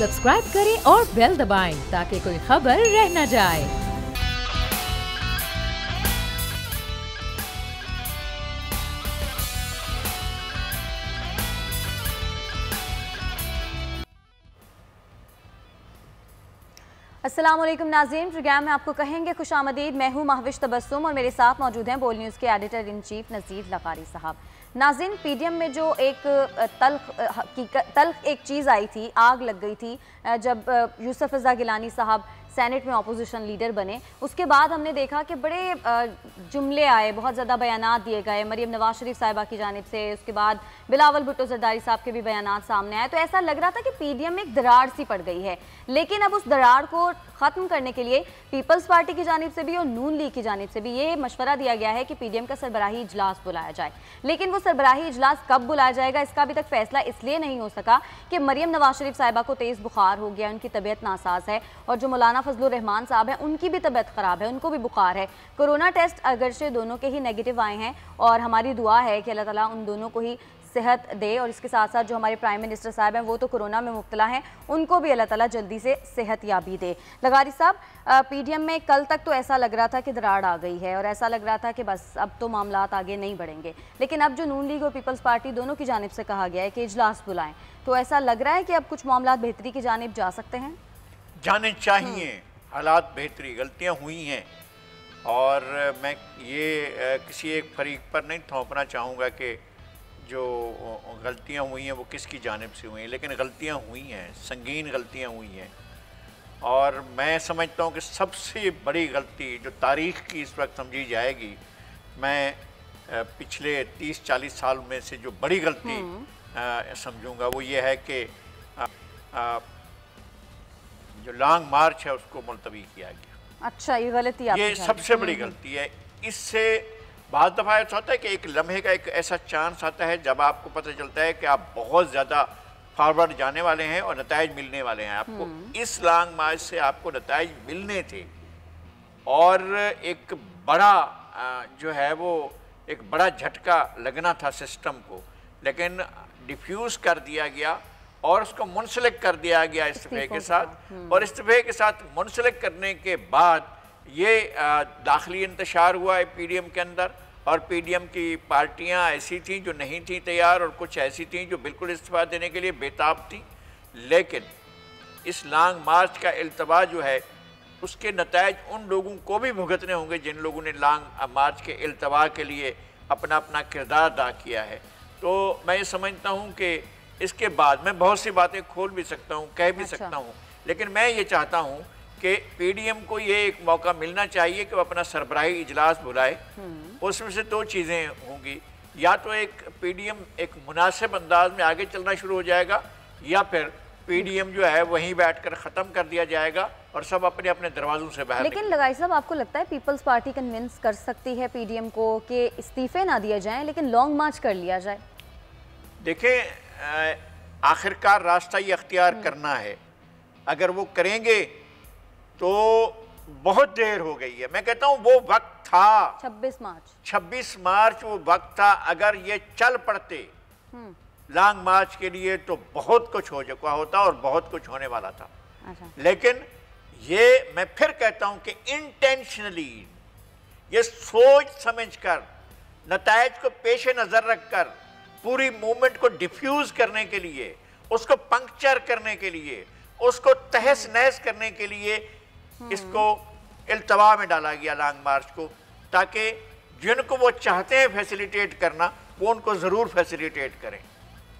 Subscribe करें और bell दबाएं ताकि कोई खबर रह न जाए। अस्सलामुअलैकुम नाज़रीन, प्रोग्राम में आपको कहेंगे खुशामदीद। मैं हूँ महविश तबस्सुम और मेरे साथ मौजूद हैं बोल न्यूज़ के एडिटर इन चीफ नज़ीर लकारी साहब। नाज़रीन, पीडीएम में जो एक तल्ख एक चीज़ आई थी, आग लग गई थी जब यूसुफ रज़ा गिलानी साहब सेनेट में अपोजिशन लीडर बने। उसके बाद हमने देखा कि बड़े जुमले आए, बहुत ज़्यादा बयानात दिए गए मरीम नवाज शरीफ साहिबा की जानिब से। उसके बाद बिलावल भुट्टो जरदारी साहब के भी बयानात सामने आए। तो ऐसा लग रहा था कि पीडीएम में एक दरार सी पड़ गई है, लेकिन अब उस दरार को ख़त्म करने के लिए पीपल्स पार्टी की जानिब से भी और नून लीग की जानिब से भी ये मशवरा दिया गया है कि पीडीएम का सरबराही इजलास बुलाया जाए। लेकिन वो सरबराही इजलास कब बुलाया जाएगा, इसका अभी तक फैसला इसलिए नहीं हो सका कि मरीम नवाज शरीफ साहिबा को तेज़ बुखार हो गया, उनकी तबीयत नासाज है, और जो मौलाना फजलुर रहमान साहब हैं उनकी भी तबीयत ख़राब है, उनको भी बुखार है। कोरोना टेस्ट अगरचे दोनों के ही नेगेटिव आए हैं और हमारी दुआ है कि अल्लाह ताला उन दोनों को ही सेहत दे। और इसके साथ साथ जो हमारे प्राइम मिनिस्टर साहब हैं वो तो कोरोना में मुब्तला हैं, उनको भी अल्लाह ताला जल्दी से सेहत याबी दे। लगारी साहब, पीडीएम में कल तक तो ऐसा लग रहा था कि दरार आ गई है और ऐसा लग रहा था कि बस अब तो मामलात आगे नहीं बढ़ेंगे, लेकिन अब जो नून लीग और पीपल्स पार्टी दोनों की जानिब से कहा गया है कि इजलास बुलाएं, तो ऐसा लग रहा है कि अब कुछ मामलात बेहतरी की जानिब जा सकते हैं। जाने चाहिए, हालात बेहतरी, गलतियाँ हुई हैं और मैं ये किसी एक फरीक पर नहीं थोपना चाहूँगा कि जो गलतियाँ हुई हैं वो किसकी जानिब से हुई हैं, लेकिन गलतियाँ हुई हैं, संगीन गलतियाँ हुई हैं। और मैं समझता हूँ कि सबसे बड़ी गलती जो तारीख़ की इस वक्त समझी जाएगी, मैं पिछले 30-40 साल में से जो बड़ी गलती समझूंगा वो ये है कि जो लॉन्ग मार्च है उसको मुलतवी किया गया। अच्छा, ये गलती ये सबसे बड़ी गलती है। इससे बहुत दफ़ा ऐसा होता है कि एक लम्हे का एक ऐसा चांस आता है जब आपको पता चलता है कि आप बहुत ज़्यादा फॉरवर्ड जाने वाले हैं और नताइज मिलने वाले हैं आपको। इस लॉन्ग मार्च से आपको नताइज मिलने थे और एक बड़ा जो है वो एक बड़ा झटका लगना था सिस्टम को, लेकिन डिफ्यूज़ कर दिया गया और उसको मुंसलिक कर दिया गया इस्तीफे के साथ। और इस्तीफे के साथ मुंसलिक करने के बाद ये दाखिली इंतशार हुआ है पीडीएम के अंदर, और पीडीएम की पार्टियां ऐसी थीं जो नहीं थी तैयार और कुछ ऐसी थीं जो बिल्कुल इस्तीफा देने के लिए बेताब थीं। लेकिन इस लॉन्ग मार्च का इल्तवा जो है उसके नतायज उन लोगों को भी भुगतने होंगे जिन लोगों ने लॉन्ग मार्च के इल्तवा के लिए अपना अपना किरदार अदा किया है। तो मैं ये समझता हूँ कि इसके बाद मैं बहुत सी बातें खोल भी सकता हूँ, कह भी सकता हूँ, लेकिन मैं ये चाहता हूँ कि पीडीएम को ये एक मौका मिलना चाहिए कि वो अपना सरबराही इजलास बुलाए। उसमें से दो चीज़ें होंगी, या तो एक पीडीएम एक मुनासिब अंदाज में आगे चलना शुरू हो जाएगा, या फिर पीडीएम जो है वहीं बैठकर ख़त्म कर दिया जाएगा और सब अपने अपने दरवाजों से बाहर। लेकिन लगाई साहब, आपको लगता है पीपल्स पार्टी कन्विंस कर सकती है पीडीएम को कि इस्तीफे ना दिए जाएं लेकिन लॉन्ग मार्च कर लिया जाए? देखें, आखिरकार रास्ता ये अख्तियार करना है। अगर वो करेंगे तो बहुत देर हो गई है। मैं कहता हूँ वो वक्त था 26 मार्च वो वक्त था। अगर ये चल पड़ते लॉन्ग मार्च के लिए तो बहुत कुछ हो चुका होता और बहुत कुछ होने वाला था। लेकिन ये मैं फिर कहता हूँ कि इंटेंशनली ये सोच समझकर नतायज को पेश नज़र रखकर पूरी मूवमेंट को डिफ्यूज करने के लिए, उसको पंक्चर करने के लिए, उसको तहस नहस करने के लिए इसको इल्तवा में डाला गया लॉन्ग मार्च को, ताकि जिनको वो चाहते हैं फैसिलिटेट करना वो उनको ज़रूर फैसिलिटेट करें।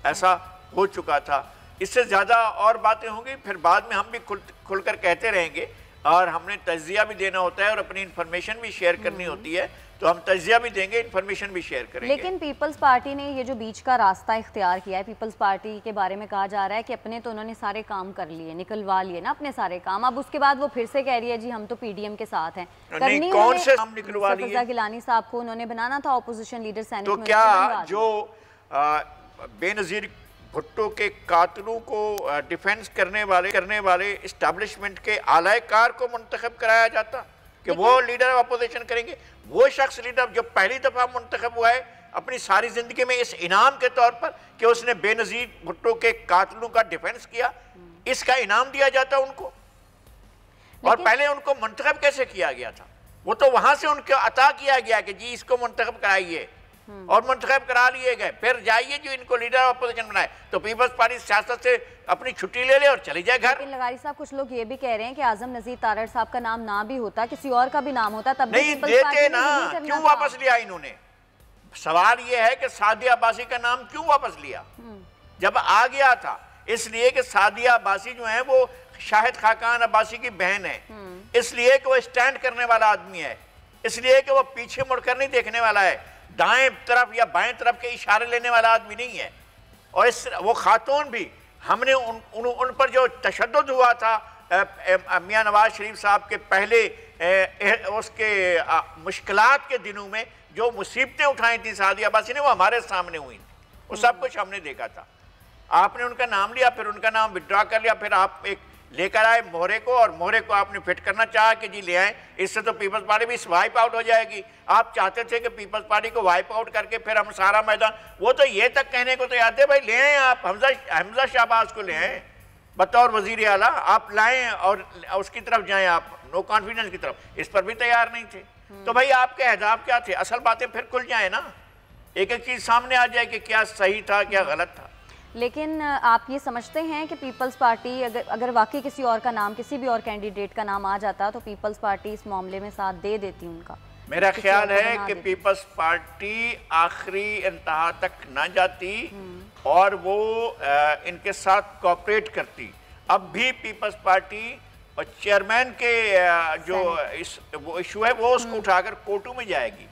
ऐसा हो चुका था। इससे ज़्यादा और बातें होंगी, फिर बाद में हम भी खुलकर कहते रहेंगे और हमने तज्जिया भी देना होता है और अपनी इन्फॉर्मेशन भी शेयर करनी होती है, तो हम तज्जिया भी देंगे, इन्फॉर्मेशन भी शेयर करेंगे। लेकिन पीपल्स पार्टी ने ये जो बीच का रास्ता इख्तियार किया है, पीपल्स पार्टी के बारे में कहा जा रहा है कि अपने तो उन्होंने सारे काम कर लिए, निकलवा लिए ना अपने सारे काम, अब उसके बाद वो फिर से कह रही है जी हम तो पीडीएम के साथ हैं। नहीं, कौन से काम निकलवा लिए? रज़ा गिलानी साहब को उन्होंने बनाना था अपोजिशन लीडर सेनेट में, तो क्या जो बेनज़ीर भुट्टो के कातलों को डिफेंस करने वाले इस्टेब्लिशमेंट के आलाकार को मुंतखब कराया जाता कि वो लीडर ऑफ अपोजिशन करेंगे? वो शख्स लीडर जो पहली दफ़ा मुंतखब हुआ है अपनी सारी ज़िंदगी में इस इनाम के तौर पर कि उसने बेनज़ीर भुट्टो के कातलों का डिफेंस किया, इसका इनाम दिया जाता उनको। और पहले उनको मुंतखब कैसे किया गया था? वो तो वहां से उनको अता किया गया कि जी इसको मुंतखब कराइए, और मुंतखब करा लिए गए। फिर जाइए जो इनको लीडर अपोजिशन बनाए, तो पीपल्स पार्टी सियासत से अपनी छुट्टी ले ले और चली जाए घर। लेकिन लगारी साहब, कुछ लोग ये भी कह रहे हैं कि आजम नजीर तारड़ साहब का नाम ना भी होता, किसी और का भी नाम होता, तब नहीं देते ना। क्यों वापस लिया इन्होंने? सवाल ये है कि सादिया अब्बासी का नाम क्यों वापस लिया जब आ गया था? इसलिए कि सादिया अब्बासी जो है वो शाहिद खाकान अब्बासी की बहन है, इसलिए कि वो स्टैंड करने वाला आदमी है, इसलिए कि वो पीछे मुड़कर नहीं देखने वाला है, दाएं तरफ या बाएं तरफ के इशारे लेने वाला आदमी नहीं है। और इस वो खातून भी, हमने उन पर जो तशद्दुद हुआ था मियां नवाज शरीफ साहब के पहले उसके मुश्किलात के दिनों में, जो मुसीबतें उठाई थी सादिया अब्बासी ने, वो हमारे सामने हुई थी, वो सब कुछ हमने देखा था। आपने उनका नाम लिया, फिर उनका नाम विड्रॉ कर लिया, फिर आप एक लेकर आए मोहरे को, और मोहरे को आपने फिट करना चाहा कि जी ले आए, इससे तो पीपल्स पार्टी भी वाइप आउट हो जाएगी। आप चाहते थे कि पीपल्स पार्टी को वाइप आउट करके फिर हम सारा मैदान, वो तो ये तक कहने को तो याद है भाई ले आए आप हमजा शहबाज को ले आए बतौर वजीर आला, आप लाएं और उसकी तरफ जाएं, आप नो कॉन्फिडेंस की तरफ, इस पर भी तैयार नहीं थे। तो भाई आपके अहदाफ क्या थे? असल बातें फिर खुल जाए ना, एक एक चीज सामने आ जाए कि क्या सही था क्या गलत था। लेकिन आप ये समझते हैं कि पीपल्स पार्टी अगर वाकई किसी और का नाम, किसी भी और कैंडिडेट का नाम आ जाता, तो पीपल्स पार्टी इस मामले में साथ दे देती उनका? मेरा ख्याल है कि पीपल्स पार्टी आखिरी इंतहा तक ना जाती और वो इनके साथ कोऑपरेट करती। अब भी पीपल्स पार्टी और चेयरमैन के जो वो इशू है वो उसको उठाकर कोर्टों में जाएगी।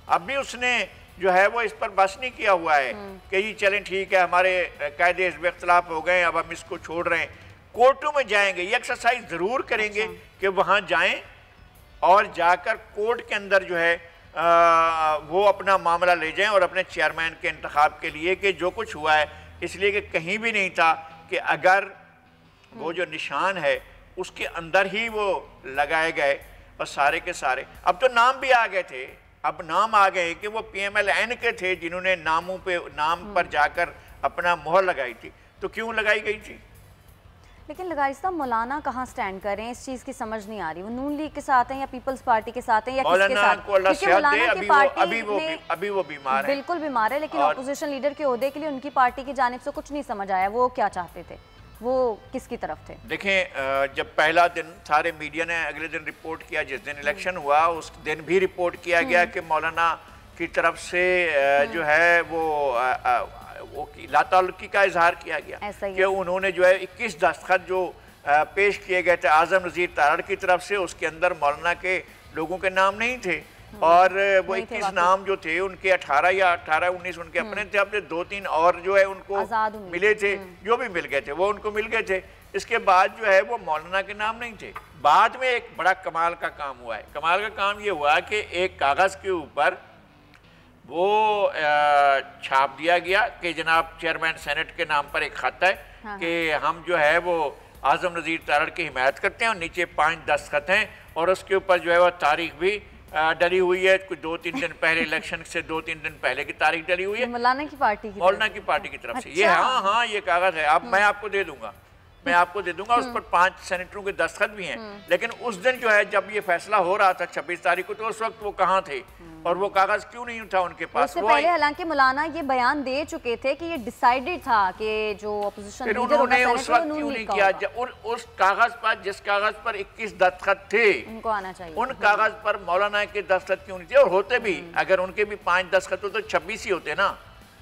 अब भी उसने जो है वो इस पर बस नहीं किया हुआ है कि ये चलें ठीक है, हमारे कायदे इसमें इख्तलाफ हो गए, अब हम इसको छोड़ रहे हैं। कोर्टों में जाएंगे, ये एक्सरसाइज ज़रूर करेंगे कि वहाँ जाएं और जाकर कोर्ट के अंदर जो है वो अपना मामला ले जाएं और अपने चेयरमैन के इंतखाब के लिए कि जो कुछ हुआ है, इसलिए कि कहीं भी नहीं था कि अगर वो जो निशान है उसके अंदर ही वो लगाए गए और सारे के सारे। अब तो नाम भी आ गए थे, अब नाम आ गए कि वो PMLN के थे जिन्होंने नाम पर जाकर अपना मोहर लगाई थी। तो क्यों लगाई गई थी? लेकिन लगारी साहब, मौलाना कहाँ स्टैंड कर रहे हैं? इस चीज़ की समझ नहीं आ रही, वो नून लीग के साथ हैं या पीपल्स पार्टी के साथ हैं या किसके साथ? अभी वो बीमार है, बिल्कुल बीमार है, लेकिन अपोजिशन लीडर के ओहदे के लिए उनकी पार्टी की जानिब से कुछ नहीं समझ आया, वो क्या चाहते थे, वो किसकी तरफ थे? देखें, जब पहला दिन सारे मीडिया ने अगले दिन रिपोर्ट किया, जिस दिन इलेक्शन हुआ उस दिन भी रिपोर्ट किया गया कि मौलाना की तरफ से जो है वो लाताल्लुकी का इजहार किया गया कि उन्होंने जो है 21 दस्तखत जो पेश किए गए थे आजम नज़ीर तारड़ की तरफ से, उसके अंदर मौलाना के लोगों के नाम नहीं थे, और वो 21 नाम जो थे उनके 18 या 18-19 उनके अपने थे, अपने 2-3 और जो है उनको मिले थे, जो भी मिल गए थे वो उनको मिल गए थे। इसके बाद जो है वो मौलाना के नाम नहीं थे। बाद में एक बड़ा कमाल का काम हुआ है। कमाल का काम ये हुआ कि एक कागज़ के ऊपर वो छाप दिया गया कि जनाब चेयरमैन सेनेट के नाम पर एक खत है कि हम जो है वो आजम नज़ीर तारड़ की हिमायत करते हैं, और नीचे 5 दस्तखत हैं, और उसके ऊपर जो है वह तारीख भी डली हुई है, कुछ 2-3 दिन पहले, इलेक्शन से 2-3 दिन पहले की तारीख डली हुई है मौलाना की पार्टी की तरफ से। ये हाँ ये कागज है, अब मैं आपको दे दूंगा, उस पर 5 सेनेटरों के दस्तखत भी हैं। लेकिन उस दिन जो है जब ये फैसला हो रहा था 26 तारीख को, तो उस वक्त वो कहाँ थे और वो कागज क्यों नहीं था उनके पास? उससे पहले हालांकि मौलाना ये बयान दे चुके थे कि ये डिसाइडेड था कि जो अपोजिशन लीडर उन्होंने उस वक्त क्यों नहीं किया? उस कागज पर, जिस कागज पर 21 दस्तखत थे, उनको आना चाहिए, उन कागज पर मौलाना के दस्तखत क्यों नहीं थे? और होते भी, अगर उनके भी 5 दस्तखत होते तो 26 ही होते ना,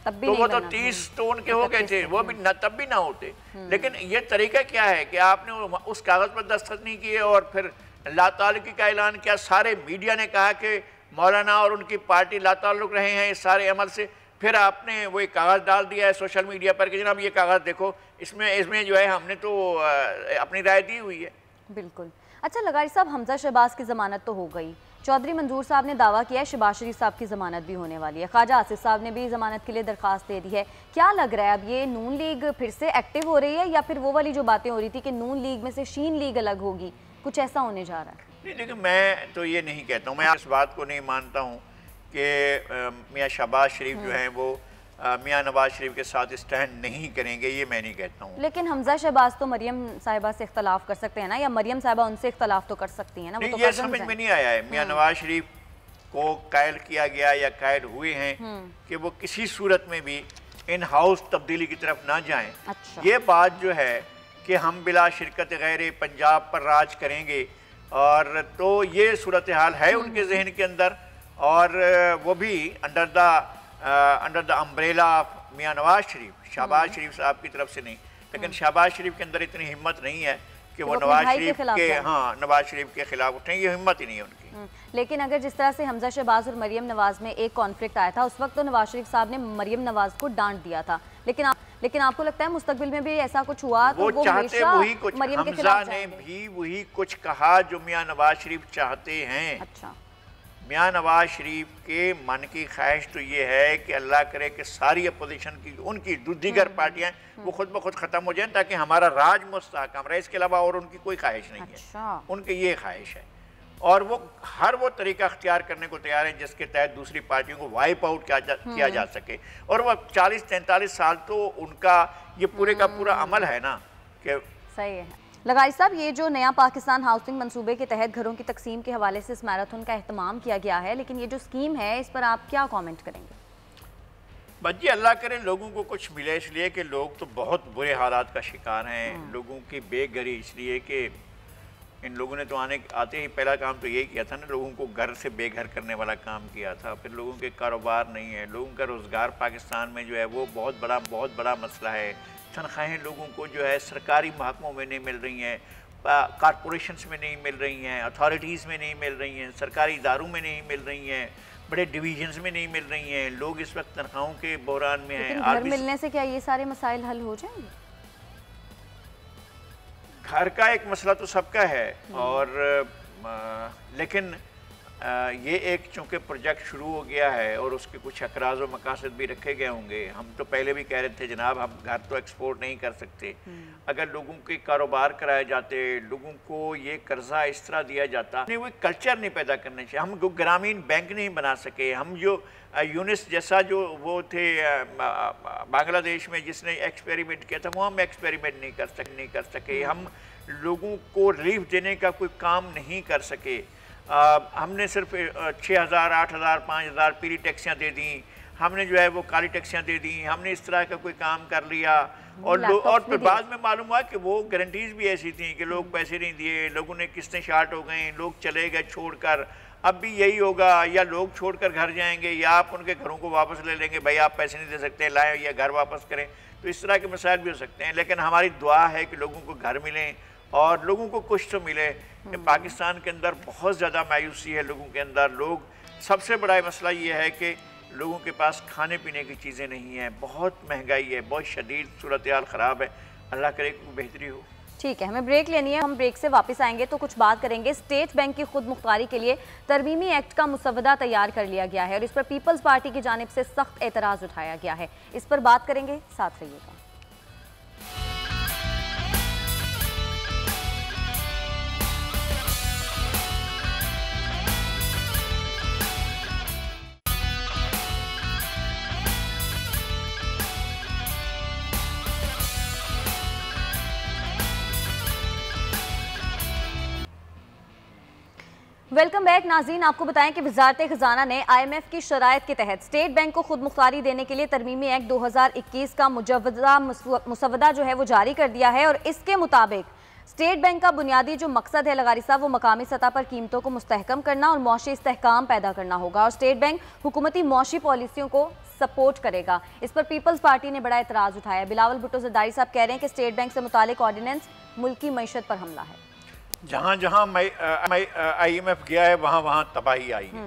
तो वो तो 30 तो उनके हो गए थे, वो भी तब भी ना होते। लेकिन ये तरीका क्या है कि आपने उस कागज पर दस्तखत नहीं किए और फिर लाताल्लुकी का ऐलान किया। सारे मीडिया ने कहा कि मौलाना और उनकी पार्टी लाताल्लुक रहे हैं इस सारे अमल से। फिर आपने वो एक कागज़ डाल दिया है सोशल मीडिया पर कि जनाब ये कागज़ देखो, इसमें जो है हमने तो अपनी राय दी हुई है। बिल्कुल। अच्छा लगारी साहब, हमजा शहबाज की ज़मानत तो हो गई, चौधरी मंजूर साहब ने दावा किया है शहबाज शरीफ साहब की ज़मानत भी होने वाली है, ख्वाजा आसिफ साहब ने भी ज़मानत के लिए दरख्वास्त दे दी है। क्या लग रहा है अब ये नून लीग फिर से एक्टिव हो रही है या फिर वो वाली जो बातें हो रही थी कि नून लीग में से शीन लीग अलग होगी, कुछ ऐसा होने जा रहा है? नहीं, देखिए मैं तो ये नहीं कहता हूँ, मैं इस बात को नहीं मानता हूँ कि मियाँ शहबाज शरीफ जो हैं वो मियां नवाज शरीफ के साथ स्टैंड नहीं करेंगे, ये मैं नहीं कहता हूँ। लेकिन हमजा शहबाज तो मरियम साहिबा से इख्तलाफ कर सकते हैं ना, या मरियम साहिबा उनसे इख्तलाफ तो कर सकती हैं ना, वो तो ये समझ में नहीं आया है। मियां नवाज शरीफ को कायल किया गया या कायल हुए हैं कि वो किसी सूरत में भी इन हाउस तब्दीली की तरफ ना जाएं। अच्छा। ये बात जो है कि हम बिला शिरकत गैर पंजाब पर राज करेंगे, और तो ये सूरत हाल है उनके जहन के अंदर, और वो भी अंडर द अम्ब्रेला ऑफ मियां नवाज शरीफ, शहबाज शरीफ साहब की तरफ से नहीं। लेकिन शहबाज शरीफ के अंदर इतनी हिम्मत नहीं है कि वो नवाज शरीफ के नवाज शरीफ के खिलाफ उठें, ये हिम्मत ही नहीं है उनकी। लेकिन अगर जिस तरह से हमजा शहबाज और मरियम नवाज में एक कॉन्फ्लिक्ट आया था, उस वक्त तो नवाज शरीफ साहब ने मरियम नवाज को डांट दिया था, लेकिन आपको लगता है मुस्तकबिल में भी ऐसा कुछ हुआ? वो तो चाहते वही कुछ, हमजा ने भी वही कुछ कहा जो मियां नवाज शरीफ चाहते हैं। अच्छा। मियां नवाज शरीफ के मन की ख्वाहिश तो ये है कि अल्लाह करे कि सारी अपोजिशन की उनकी दीगर पार्टियां वो खुद ब खुद ख़त्म हो जाएं ताकि हमारा राज मुस्तहकम रहे। इसके अलावा और उनकी कोई ख्वाहिश नहीं है, उनकी ये ख्वाहिश है, और वो हर वो तरीका अख्तियार करने को तैयार है जिसके तहत दूसरी पार्टियों को वाइप आउट किया जा सके। और वो 40-43 साल तो उनका ये पूरे का पूरा अमल है ना कि सही है। लगाई साहब, ये जो नया पाकिस्तान हाउसिंग मंसूबे के तहत घरों की तकसीम के हवाले से इस मैराथन का एहतमाम किया गया है, लेकिन ये जो स्कीम है इस पर आप क्या कमेंट करेंगे? बस जी अल्लाह करे लोगों को कुछ मिले, इसलिए कि लोग तो बहुत बुरे हालात का शिकार हैं। लोगों की बेघरी इसलिए कि इन लोगों ने तो आते ही पहला काम तो यही किया था ना, लोगों को घर से बेघर करने वाला काम किया था। फिर लोगों के कारोबार नहीं है, लोगों का रोज़गार पाकिस्तान में जो है वो बहुत बड़ा मसला है। तनख्वाहें लोगों को जो है सरकारी महकमों में नहीं मिल रही हैं, कॉरपोरेशंस में नहीं मिल रही हैं, अथॉरिटीज़ में नहीं मिल रही हैं, सरकारी इदारों में नहीं मिल रही हैं, बड़े डिवीजन्स में नहीं मिल रही हैं। लोग इस वक्त तनख्वाहों के बहरान में हैं। घर मिलने से क्या ये सारे मसाइल हल हो जाएंगे? घर का एक मसला तो सबका है, और लेकिन ये एक चूँकि प्रोजेक्ट शुरू हो गया है और उसके कुछ अकराज और मकासद भी रखे गए होंगे। हम तो पहले भी कह रहे थे जनाब हम घर तो एक्सपोर्ट नहीं कर सकते। अगर लोगों के कारोबार कराए जाते, लोगों को ये कर्जा इस तरह दिया जाता, वो कल्चर नहीं पैदा करने चाहिए। हम ग्रामीण बैंक नहीं बना सके। हम जो यूनिस जैसा जो वो थे बांग्लादेश में जिसने एक्सपेरिमेंट किया था, वो हम एक्सपेरिमेंट नहीं कर सके। हम लोगों को रिलीफ देने का कोई काम नहीं कर सके। हमने सिर्फ 6,000, 8,000, 5,000 पीली टैक्सियाँ दे दी, हमने जो है वो काली टैक्सियाँ दे दी, हमने इस तरह का कोई काम कर लिया। और फिर बाद में मालूम हुआ कि वो गारंटीज भी ऐसी थी कि लोग पैसे नहीं दिए, लोगों ने किस्तें शार्ट हो गई, लोग चले गए छोड़कर। अब भी यही होगा, या लोग छोड़कर घर जाएंगे या आप उनके घरों को वापस ले लेंगे, भाई आप पैसे नहीं दे सकते, लाएँ या घर वापस करें। तो इस तरह के मसाइल भी हो सकते हैं। लेकिन हमारी दुआ है कि लोगों को घर मिलें और लोगों को कुछ तो मिले। पाकिस्तान के अंदर बहुत ज़्यादा मायूसी है लोगों के अंदर। लोग, सबसे बड़ा मसला ये है कि लोगों के पास खाने पीने की चीज़ें नहीं हैं, बहुत महंगाई है, बहुत शदीद सूरत हाल ख़राब है। अल्लाह करे कि बेहतरी हो। ठीक है, हमें ब्रेक लेनी है। हम ब्रेक से वापस आएंगे तो कुछ बात करेंगे। स्टेट बैंक की खुद मुख्तारी के लिए तरमीमी एक्ट का मुसवदा तैयार कर लिया गया है और इस पर पीपल्स पार्टी की जानिब से सख्त एतराज़ उठाया गया है। इस पर बात करेंगे, साथ रहिएगा। वेलकम बैक नाज़रीन। आपको बताएं कि वजारत ख़जाना ने IMF की शराइत के तहत स्टेट बैंक को खुद मुख्तारी देने के लिए तरमीमी एक्ट 2021 का मुसवदा जो है वो जारी कर दिया है। और इसके मुताबिक स्टेट बैंक का बुनियादी जो मकसद है लगारी साहब, वो मकामी सतह पर कीमतों को मुस्तहकम करना और मौशी इस्तेहकाम पैदा करना होगा। और स्टेट बैंक हुकूमती मौशी पॉलिसियों को सपोर्ट करेगा। इस पर पीपल्स पार्टी ने बड़ा एतराज़ उठाया। बिलावल भुट्टो ज़रदारी साहब कह रहे हैं कि स्टेट बैंक से मुतालिक ऑर्डिनेंस मुल्की मईशत पर हमला है। जहाँ जहाँ IMF गया है वहाँ वहाँ तबाही आई है।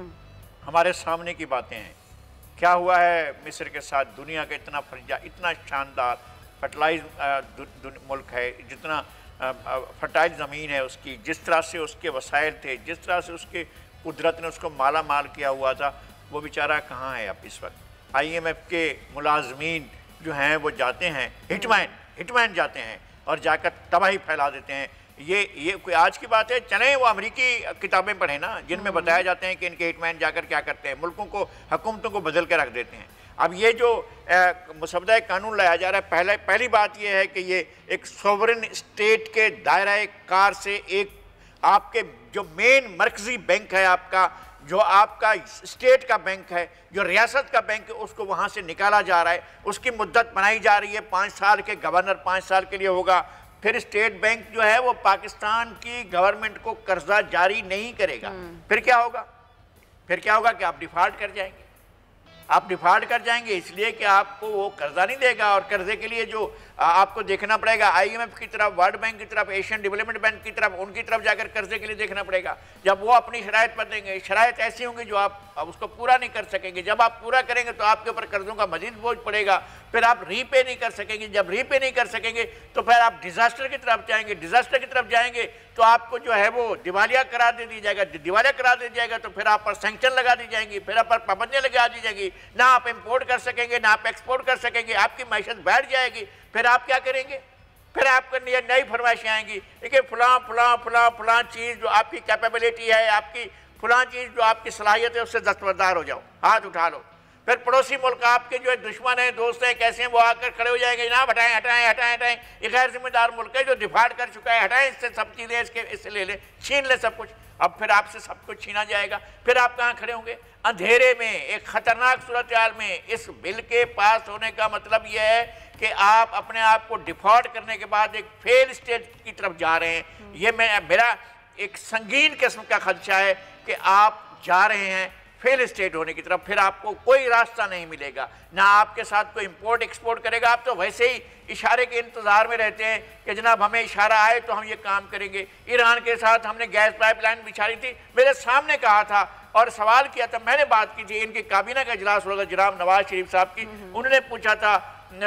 हमारे सामने की बातें हैं। क्या हुआ है मिस्र के साथ? दुनिया का इतना शानदार फर्टिलाइज मुल्क है, जितना फर्टाइल ज़मीन है उसकी, जिस तरह से उसके वसाइल थे, जिस तरह से उसके कुदरत ने उसको माला माल किया हुआ था, वो बेचारा कहाँ है अब इस वक्त? IMF के मुलाजमीन जो हैं वो जाते हैं, हिटमैन जाते हैं और जाकर तबाही फैला देते हैं। ये कोई आज की बात है? चलें वो अमेरिकी किताबें पढ़ें ना, जिनमें बताया जाते हैं कि इनके हिटमैन जाकर क्या करते हैं, मुल्कों को, हुकूमतों को बदल के रख देते हैं। अब ये जो मुसवदा कानून लाया जा रहा है, पहली बात ये है कि ये एक सॉवरेन स्टेट के दायरा कार से एक आपके जो मेन मरकजी बैंक है आपका, जो आपका स्टेट का बैंक है, जो रियासत का बैंक है, उसको वहाँ से निकाला जा रहा है। उसकी मुद्दत बनाई जा रही है 5 साल के, गवर्नर 5 साल के लिए होगा। फिर स्टेट बैंक जो है वो पाकिस्तान की गवर्नमेंट को कर्जा जारी नहीं करेगा। फिर क्या होगा? फिर क्या होगा कि आप डिफॉल्ट कर जाएंगे। आप डिफॉल्ट कर जाएंगे इसलिए कि आपको वो कर्जा नहीं देगा, और कर्जे के लिए जो आपको देखना पड़ेगा IMF की तरफ, वर्ल्ड बैंक की तरफ, एशियन डेवलपमेंट बैंक की तरफ, उनकी तरफ जाकर कर्जे के लिए देखना पड़ेगा। जब वो अपनी शराइत पर देंगे, शराइत ऐसी होंगी जो आप उसको पूरा नहीं कर सकेंगे। जब आप पूरा करेंगे तो आपके ऊपर कर्जों का मजीद बोझ पड़ेगा, फिर आप रीपे नहीं कर सकेंगे। जब रीपे नहीं कर सकेंगे तो फिर आप डिजास्टर की तरफ जाएंगे। डिजास्टर की तरफ जाएंगे तो आपको जो है वो दिवालिया करार दे दी जाएगा। दिवालिया करार दे जाएगा तो फिर आप पर सैंक्शन लगा दी जाएंगी, फिर आप पर पाबंदियां लगा दी जाएगी। ना आप इंपोर्ट कर सकेंगे, ना आप एक्सपोर्ट कर सकेंगे, आपकी मैशत बैठ जाएगी। फिर आप क्या करेंगे? फिर आपके लिए नई फरमाइशें आएंगी कि फलां फलां फलां फलां चीज़ जो आपकी कैपेबिलिटी है, आपकी फलां चीज़ जो आपकी सलाहियत है, उससे दस्तबरदार हो जाओ, हाथ उठा लो। फिर पड़ोसी मुल्क आपके जो है दुश्मन है, दोस्त हैं, कैसे हैं, वो आकर खड़े हो जाएंगे, ना हटाएं हटाएं हटाएं हटाएं, ये गैर जिम्मेदार मुल्क है जो डिफॉल्ट कर चुका है, हटाएं इससे सब चीज़ें, इससे ले लें, छीन ले सब कुछ। अब फिर आपसे सब कुछ छीना जाएगा। फिर आप कहाँ खड़े होंगे? अंधेरे में, एक खतरनाक सूरत हाल में। इस बिल के पास होने का मतलब यह है कि आप अपने आप को डिफॉल्ट करने के बाद एक फेल स्टेट की तरफ जा रहे हैं। ये मेरा एक संगीन किस्म का खदशा है कि आप जा रहे हैं फेल स्टेट होने की तरफ। फिर आपको कोई रास्ता नहीं मिलेगा, ना आपके साथ कोई इंपोर्ट एक्सपोर्ट करेगा। आप तो वैसे ही इशारे के इंतजार में रहते हैं कि जनाब हमें इशारा आए तो हम ये काम करेंगे। ईरान के साथ हमने गैस पाइपलाइन बिछाई थी, मेरे सामने कहा था और सवाल किया था, मैंने बात की थी, इनकी काबीना का इजलास होगा जनाब नवाज शरीफ साहब की, उन्होंने पूछा था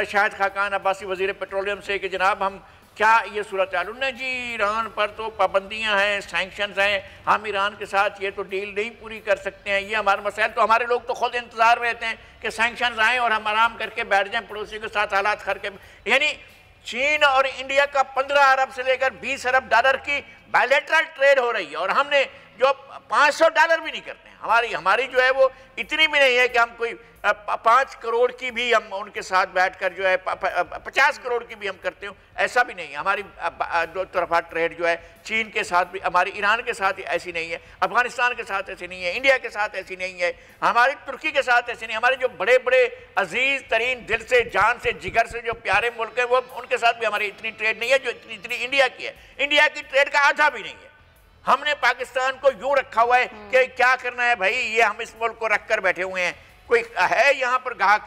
शाहिद खाकान अब्बासी वजीर पेट्रोलियम से कि जनाब हम क्या ये सूरत हाल, उन्होंने जी ईरान पर तो पाबंदियां हैं, सैंक्शंस हैं, हम ईरान के साथ ये तो डील नहीं पूरी कर सकते हैं, ये हमारे मसाइल। तो हमारे लोग तो खुद इंतजार में रहते हैं कि सैंक्शंस आएँ और हम आराम करके बैठ जाएं, पड़ोसी के साथ हालात करके। यानी चीन और इंडिया का 15 अरब से लेकर 20 अरब डॉलर की बायलैटरल ट्रेड हो रही है, और हमने जो $500 भी नहीं करते हैं। हमारी जो है वो इतनी भी नहीं है कि हम कोई 5 करोड़ की भी हम उनके साथ बैठकर जो है 50 करोड़ की भी हम करते हो, ऐसा भी नहीं है। हमारी दो तरफा ट्रेड जो है चीन के साथ भी, हमारी ईरान के साथ ऐसी नहीं है, अफगानिस्तान के साथ ऐसी नहीं है, इंडिया के साथ ऐसी नहीं है, हमारी तुर्की के साथ ऐसी नहीं। हमारे जो बड़े बड़े अजीज तरीन, दिल से, जान से, जिगर से जो प्यारे मुल्क है, वो उनके साथ भी हमारी इतनी ट्रेड नहीं है जो इतनी इंडिया की है। इंडिया की ट्रेड का आधा भी नहीं है। हमने पाकिस्तान को यूं रखा हुआ है कि क्या करना है भाई, ये हम इस मुल्क को रख कर बैठे हुए हैं, कोई है यहाँ पर ग्राहक?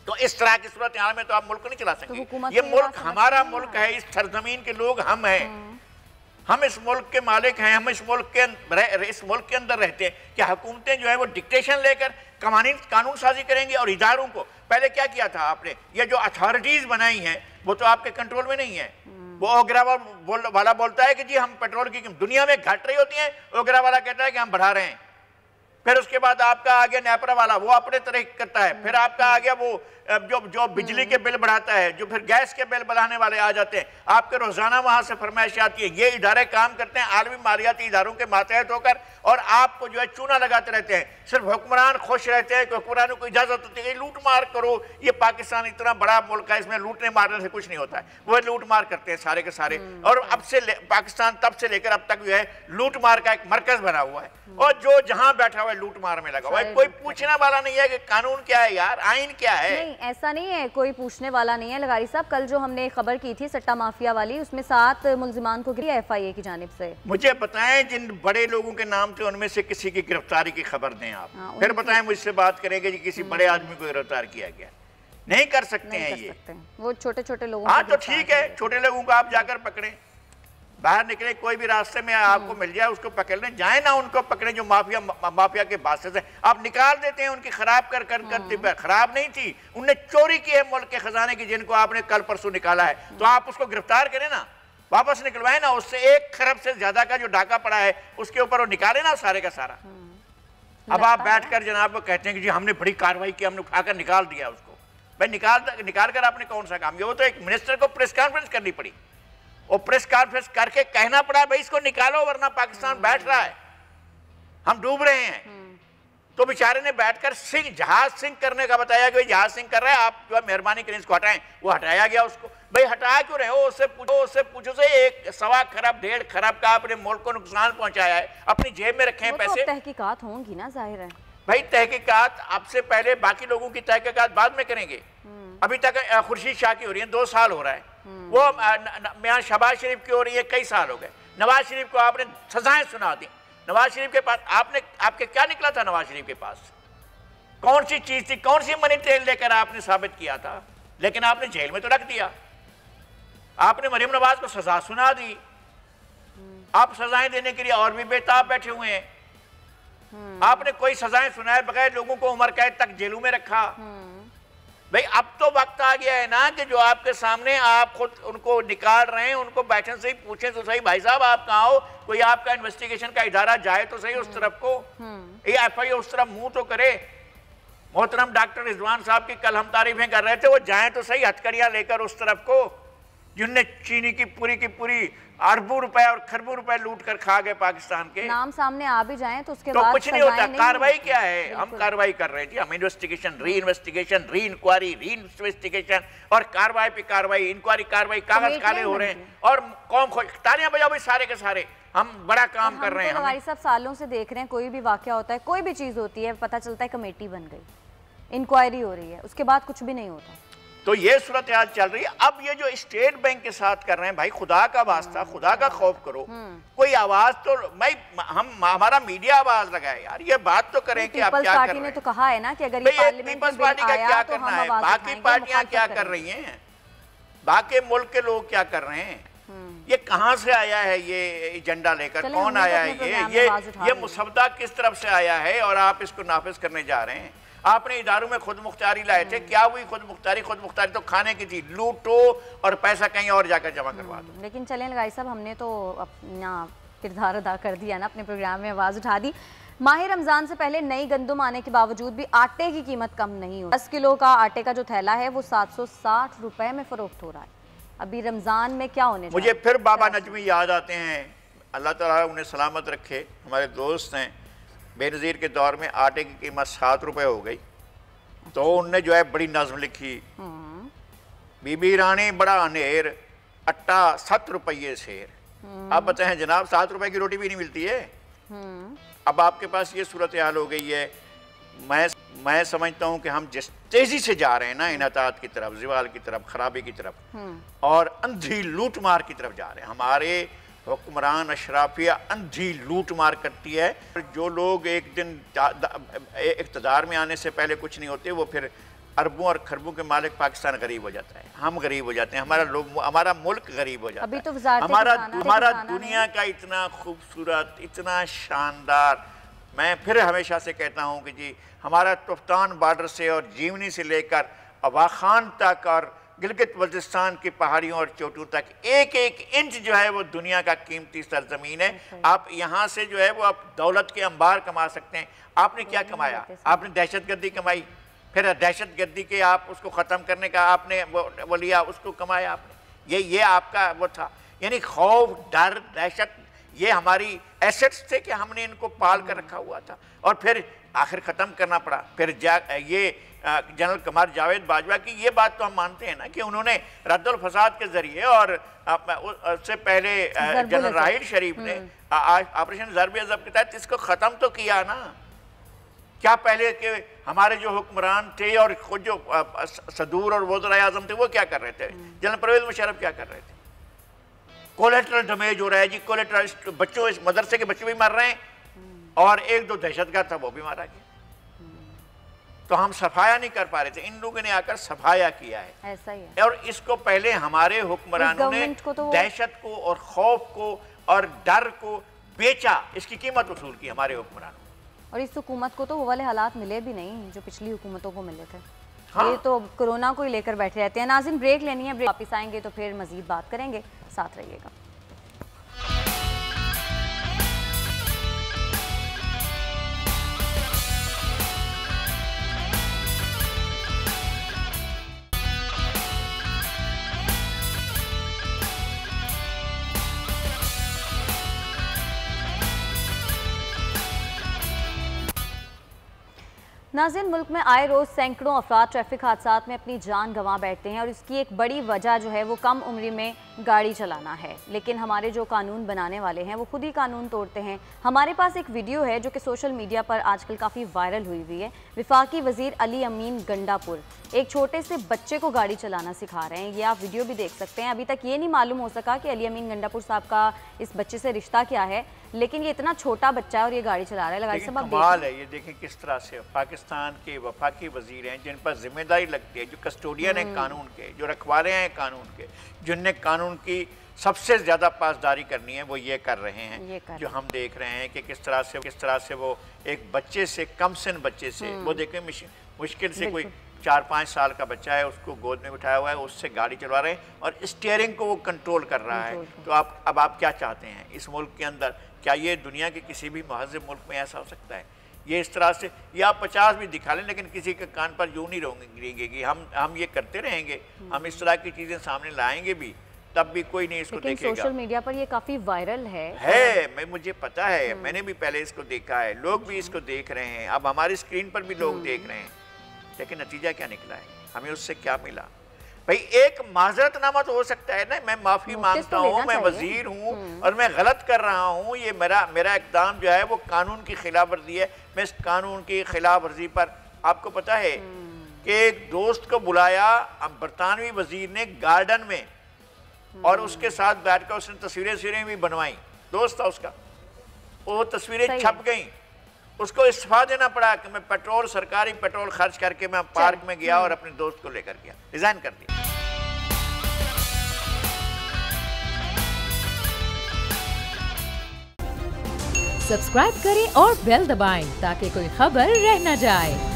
तो इस तरह की सूरत हाल में तो आप मुल्क नहीं चला सकते। तो ये मुल्क हमारा मुल्क है, इस सरजमीन के लोग हम हैं, हम इस मुल्क के मालिक हैं, हम इस मुल्क के अंदर रहते हैं। क्या हुकूमतें जो है वो डिक्टेशन लेकर कानून साजी करेंगी? और इदारों को पहले क्या किया था आपने? ये जो अथॉरिटीज बनाई हैं वो तो आपके कंट्रोल में नहीं है। वो ओगरा वाला बोलता है कि जी हम पेट्रोल की दुनिया में घट रही होती है, ओगरा वाला कहता है कि हम बढ़ा रहे हैं। फिर उसके बाद आपका आ गया नेपरा वाला, वो अपने तरह करता है। फिर आपका आ गया वो जो बिजली के बिल बढ़ाता है, जो फिर गैस के बिल बढ़ाने वाले आ जाते हैं। आपके रोजाना वहां से फरमाइश आती है। ये इदारे काम करते हैं आलमी मालियाती इदारों के मातहत होकर, और आपको जो है चूना लगाते रहते हैं। सिर्फ हुक्मरान खुश रहते हैं कि हुक्मरानों को इजाजत होती है लूट मार करो। ये पाकिस्तान इतना बड़ा मुल्क है, इसमें लूटने मारने से कुछ नहीं होता है। वो लूट मार करते हैं सारे के सारे, और अब से पाकिस्तान तब से लेकर अब तक जो है लूट मार का एक मरकज बना हुआ है, और जो जहां बैठा हुआ है लूट मार में लगा हुआ है। कोई पूछने वाला नहीं है कि कानून क्या है यार, आइन क्या है। नहीं, ऐसा नहीं है, कोई पूछने वाला नहीं है। लगारी साहब, कल जो हमने खबर की थी सट्टा माफिया वाली, उसमें 7 मुल्जिमान को गिरफ्तार FIA की जानिब से। मुझे बताएं जिन बड़े लोगों के नाम थे उनमें से किसी की गिरफ्तारी की खबर दें आप। फिर बताएं, मुझसे बात करेंगे कि किसी बड़े आदमी को गिरफ्तार किया गया। नहीं कर सकते हैं ये, वो छोटे छोटे लोगों। हाँ तो ठीक है, छोटे लोगों को आप जाकर पकड़े, बाहर निकले, कोई भी रास्ते में आपको मिल जाए उसको पकड़ लें। जाए ना उनको पकड़े जो माफिया के बादशाह है। आप निकाल देते हैं उनकी, खराब कर खराब नहीं थी, उनने चोरी की है मुल्क के खजाने की, जिनको आपने कल परसों निकाला है। तो आप उसको गिरफ्तार करें ना, वापस निकलवाए ना, उससे 1 खरब से ज्यादा का जो डाका पड़ा है उसके ऊपर वो निकाले ना सारे का सारा। अब आप बैठकर जनाब कहते हैं कि जी हमने बड़ी कार्रवाई की, हमने उठाकर निकाल दिया उसको। भाई निकाल कर आपने कौन सा काम किया? वो तो एक मिनिस्टर को प्रेस कॉन्फ्रेंस करनी पड़ी, और प्रेस कॉन्फ्रेंस करके कहना पड़ा भाई इसको निकालो वरना पाकिस्तान बैठ रहा है, हम डूब रहे हैं। तो बेचारे ने बैठकर जहाज सिंक करने का बताया कि जहाज सिंक कर रहा है, आप जो है मेहरबानी करें इसको हटाएं। वो हटाया गया उसको। भाई हटाया क्यों रहे हो? उससे पूछो से 1.25 खरब 1.5 खरब का आपने मुल्क को नुकसान पहुंचाया है, अपनी जेब में रखे हैं पैसे। तहकीकात होंगी ना, जाहिर है भाई तहकीकात आपसे पहले बाकी लोगों की तहकीकात बाद में करेंगे। अभी तक खुर्शीद शाह की हो रही है, 2 साल हो रहा है। वो मियां शहबाज शरीफ की हो रही है, कई साल हो गए। नवाज शरीफ को आपने सजाएं सुना दी। नवाज शरीफ के पास आपके क्या निकला था? नवाज शरीफ के पास कौन सी चीज थी? कौन सी मनी ट्रेल लेकर आपने साबित किया था? लेकिन आपने जेल में तो रख दिया। आपने मरियम नवाज को सजा सुना दी। आप सजाएं देने के लिए और भी बेताब बैठे हुए हैं। आपने कोई सजाएं सुनाए बगैर लोगों को उम्र कैद तक जेलों में रखा। भाई अब तो वक्त आ गया है ना कि जो आपके सामने आप खुद उनको निकाल रहे हैं, उनको बैठने से ही पूछें तो सही, भाई साहब आप कहाँ हो? कोई आपका इन्वेस्टिगेशन का इदारा जाए तो सही उस तरफ को, ये एफआई उस तरफ मुंह तो करे। मोहतरम डॉक्टर रिजवान साहब की कल हम तारीफें कर रहे थे, वो जाए तो सही हथकड़ियां लेकर उस तरफ को, जिनने चीनी की पूरी अरबों रुपए और खरबों रुपए लूट कर खा गए पाकिस्तान के। नाम सामने आ भी जाएं तो उसके तो बाद कुछ नहीं होता। कार्रवाई क्या है? हम कार्रवाई कर रहे थे, हम इन्वेस्टिगेशन, री इन्वेस्टिगेशन, री इंक्वायरी, री इन्वेस्टिगेशन और कार्रवाई पे कार्रवाई, इंक्वायरी कार्रवाई, कागज काले हो रहे हैं और कौम तालियां बजाओ भाई सारे के सारे। हम बड़ा काम कर रहे हैं। हमारी सब सालों से देख रहे हैं, कोई भी वाकया होता है, कोई भी चीज होती है, पता चलता है कमेटी बन गई, इंक्वायरी हो रही है, उसके बाद कुछ भी नहीं होता। तो ये सूरत हाल चल रही है। अब ये जो स्टेट बैंक के साथ कर रहे हैं, भाई खुदा का वास्ता, खुदा का खौफ करो। कोई आवाज तो हमारा मीडिया आवाज लगाए यार, ये बात तो करें कि आप क्या कर रहे हैं। ने तो कहा है ना कि अगर ये पीपल्स पार्टी का क्या करना है, बाकी पार्टियां क्या कर रही हैं, बाकी मुल्क के लोग क्या कर रहे हैं, ये कहां से आया है, ये एजेंडा लेकर कौन आया है, ये मुसवदा किस तरफ से आया है और आप इसको नाफिज करने जा रहे हैं। आपने इदारों में खुद मुख्तारी लाए थे, क्या हुई खुद मुख्तारी? खुद मुख्तारी तो खाने की थी, लूटो और पैसा कहीं और जाकर जमा करवा दो। लेकिन चलें लगाई साहब, हमने तो अपना किरदार अदा कर दिया ना, अपने प्रोग्राम में आवाज़ उठा दी। माह रमज़ान से पहले नई गंदुम आने के बावजूद भी आटे की कीमत कम नहीं हो। 10 किलो का आटे का जो थैला है वो 760 रुपए में फरोख्त हो रहा है। अभी रमज़ान में क्या होने, मुझे फिर बाबा नजमी याद आते हैं, अल्लाह ताला उन्हें सलामत रखे। हमारे दोस्त हैं, बेनज़ीर के दौर में आटे की कीमत 7 रुपए हो गई, तो उनने जो है बड़ी नज़्म लिखी, बीबी रानी बड़ा अनेर, अट्टा 7 रुपये शेर। अब बताएं जनाब, 7 रुपए की रोटी भी नहीं मिलती है। अब आपके पास ये सूरत हाल हो गई है। मैं समझता हूँ कि हम जिस तेजी से जा रहे हैं ना इनातात की तरफ, ज़वाल की तरफ, खराबी की तरफ और अंधी लूट मार की तरफ जा रहे हैं। हमारे हुक्मरान अशराफिया अंधी लूट मार करती है। जो लोग एक दिन इक़्तिदार में आने से पहले कुछ नहीं होते, वो फिर अरबों और खरबों के मालिक। पाकिस्तान गरीब हो जाता है, हम गरीब हो जाते हैं, हमारा मुल्क गरीब हो जाता है। तो हमारा दुनिया का इतना खूबसूरत, इतना शानदार, मैं फिर हमेशा से कहता हूँ कि जी हमारा तुफ्तान बॉर्डर से और जीवनी से लेकर अवाखान तक और गिलगित बल्तिस्तान की पहाड़ियों और चोटियों तक एक एक इंच जो है वो दुनिया का कीमती सरजमीन है। आप यहाँ से जो है वो आप दौलत के अंबार कमा सकते हैं। आपने क्या कमाया? आपने दहशतगर्दी कमाई, फिर दहशतगर्दी के आप उसको ख़त्म करने का आपने वो लिया, उसको कमाया आपने। ये आपका वो था, यानी खौफ, डर, दहशत, ये हमारी एसेट्स थे कि हमने इनको पाल कर रखा हुआ था और फिर आखिर ख़त्म करना पड़ा। फिर ये जनरल कमर जावेद बाजवा की ये बात तो हम मानते हैं ना कि उन्होंने रद्दुल फसाद के ज़रिए और उससे पहले जनरल राहिल शरीफ ने ऑपरेशन ज़र्ब अज़ब के तहत इसको ख़त्म तो किया ना। क्या पहले के हमारे जो हुक्मरान थे और खुद जो सदूर और वज़ीर आज़म थे वो क्या कर रहे थे? जनरल परवेज़ मुशर्रफ क्या कर रहे थे? कोलेट्रल डैमेज हो रहा है जी, कोलेट्रल बच्चों, इस मदरसे के बच्चे भी मर रहे हैं और 1-2 दहशतगर्द था वो भी मारा गया। तो हम सफाया नहीं कर पा रहे थे, इन लोगों ने आकर सफाया किया है। ऐसा ही है। और इसको पहले हमारे हुक्मरानों ने दहशत को और खौफ को और डर को बेचा, इसकी कीमत वसूल की हमारे हुक्मरानों। और इस हुकूमत को तो वो वाले हालात मिले भी नहीं जो पिछली हुकूमतों को मिले थे। हाँ। ये तो कोरोना को ही लेकर बैठे रहते हैं। नाज़रीन ब्रेक लेनी है, ब्रेक वापस आएंगे तो फिर मजीद बात करेंगे, साथ रहिएगा। नाज़रीन, मुल्क में आए रोज़ सैकड़ों अफराद ट्रैफिक हादसात में अपनी जान गंवा बैठते हैं और इसकी एक बड़ी वजह जो है वो कम उम्र में गाड़ी चलाना है। लेकिन हमारे जो कानून बनाने वाले हैं वो खुद ही कानून तोड़ते हैं। हमारे पास एक वीडियो है जो कि सोशल मीडिया पर आजकल काफ़ी वायरल हुई है। वफाकी वज़ीर अली अमीन गंडापुर एक छोटे से बच्चे को गाड़ी चलाना सिखा रहे हैं। ये आप वीडियो भी देख सकते हैं। अभी तक ये नहीं मालूम हो सका कि अली अमीन गंडापुर साहब का इस बच्चे से रिश्ता क्या है, लेकिन ये इतना छोटा बच्चा है और ये गाड़ी चला रहा है। लगाई साहब, कमाल है। ये देखें किस तरह से पाकिस्तान के वफाकी वजीर हैं जिन पर जिम्मेदारी लगती है, जो कस्टोडियन हैं कानून के, जो रखवाले हैं कानून के, जिनने कानून की सबसे ज़्यादा पासदारी करनी है, वो ये कर रहे हैं। जो हम देख रहे हैं कि किस तरह से वो एक बच्चे से, कम सिन बच्चे से, वो देखें मुश्किल से कोई 4-5 साल का बच्चा है, उसको गोद में उठाया हुआ है, उससे गाड़ी चलवा रहे हैं और स्टीयरिंग को वो कंट्रोल कर रहा है। तो अब आप क्या चाहते हैं इस मुल्क के अंदर? क्या ये दुनिया के किसी भी महज़ब मुल्क में ऐसा हो सकता है? ये इस तरह से, या आप 50 भी दिखा लें लेकिन किसी के कान पर यूं नहीं रहेंगे। हम ये करते रहेंगे, हम इस तरह की चीज़ें सामने लाएंगे भी, तब भी कोई नहीं इसको देखेगा। सोशल मीडिया पर ये काफ़ी वायरल है। मुझे पता है, मैंने भी पहले इसको देखा है, लोग भी इसको देख रहे हैं, अब हमारी स्क्रीन पर भी लोग देख रहे हैं। लेकिन नतीजा क्या निकला है, हमें उससे क्या मिला? भाई एक माजरतनामा तो हो सकता है ना, मैं माफ़ी मांगता हूँ, मैं वजीर हूँ और मैं गलत कर रहा हूँ, ये मेरा इक़दाम जो है वो कानून की खिलाफ वर्जी है। मैं इस कानून की खिलाफ वर्जी पर, आपको पता है कि एक दोस्त को बुलाया बरतानवी वजीर ने गार्डन में और उसके साथ बैठकर उसने तस्वीरें भी बनवाई। दोस्त था उसका, वो तस्वीरें छप गई, उसको इस्तीफा देना पड़ा कि मैं सरकारी पेट्रोल खर्च करके मैं पार्क में गया और अपने दोस्त को लेकर गया, रिजाइन कर दिया। सब्सक्राइब करें और बेल दबाएं ताकि कोई खबर रह न जाए।